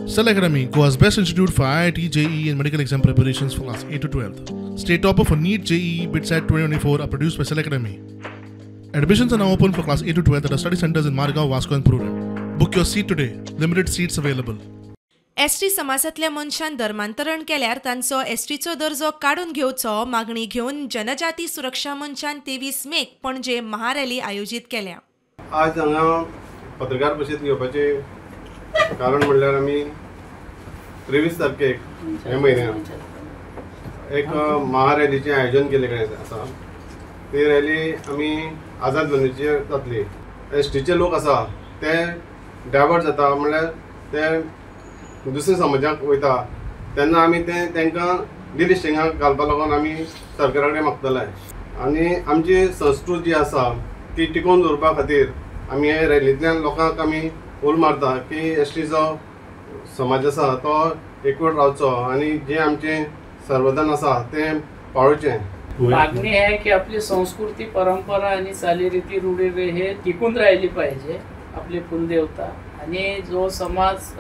Cell Academy, Goa's best institute for IIT, JEE and medical exam preparations for class 8 to 12th. State topper for NEET, JEE, BITSAT 2024 are produced by Cell Academy. Admissions are now open for class 8 to 12th at our study centers in Margao, Vasco and Purem. Book your seat today. Limited seats available. ST समाजातल्या मनशान धर्मांतरण केल्यार तांचो एसटीचो दर्जो काडून घेवचो मागणी घेवन जनजाती सुरक्षा मंचान 23 मेक पणजे महारॅली आयोजीत केल्या. आज हांगा पत्रकार परिशद घेवपाचे कारण म्हणल्यार आमी 23 तारखेक हे म्हयन्याक एक महारॅलीचें आयोजन केल्लें आसा. ती रॅली आमी आझाद बंदीचेर जातली. एसटीचे लोक आसा ते डायवर्ट जाता म्हणल्यार ते दुसऱ्या समाजाक वयता तेन्ना आमी तांकां डिलिस्टिंगाक घालपा लागून आमी सरकारा कडेन मागतले. आनी आमची संस्कृती जी आसा ती टिकोवन दवरपा खातीर आमी हे रॅलींतल्यान लोकांक आमी उल मारता की एसटीचो समाज आसा तो एकवट रावचो आनी जे आमचें सर्वधन आसा तें पाळोवचें. मागणी आहे की आपली संस्कृती परंपरा आणि चालीरीती रूढी हे टिकून राहिली पाहिजे. आपली कुलदेवता आणि जो समाज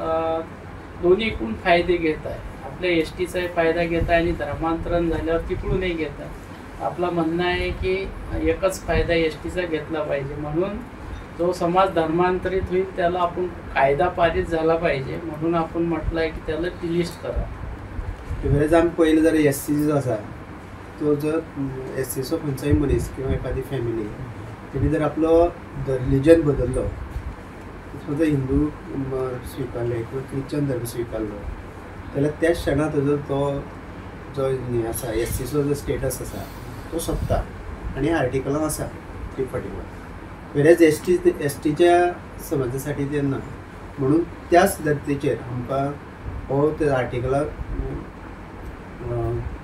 दोन्हीकडून फायदे घेत आहे. आपल्या एसटीचाही फायदा घेत आहे आणि धर्मांतरण झाल्यावर तिकडूनही घेत आहे. आपलं म्हणणं आहे की एकच फायदा एसटीचा घेतला पाहिजे. म्हणून जो समाज धर्मांतरित होईल त्याला आपण कायदा पारित झाला पाहिजे म्हणून आपण म्हटलं आहे की त्याला डिलिस्ट करा. वेळेस आमी पयलें जर एसटी जो आसा तो जर एसटीचो खंयचोय मनीस किंवा एखादी फॅमिली तेणी जर आपलो रिलीजन बदललो जर हिंदू स्विकारले किंवा ख्रिश्चन धर्म स्विकारलो जाल्यार त्या क्षणां ताजो तो जो हें आसा एसटीचो जो स्टेटस आसा तो सोंपता आनी आर्टिकलान आसा 341. वेरेज एसटीच्या समाजा साठी तेन्ना म्हणून त्याच धर्तीचेर आमकां हो त्या आर्टिकलाक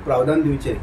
प्रावधान दिवचें.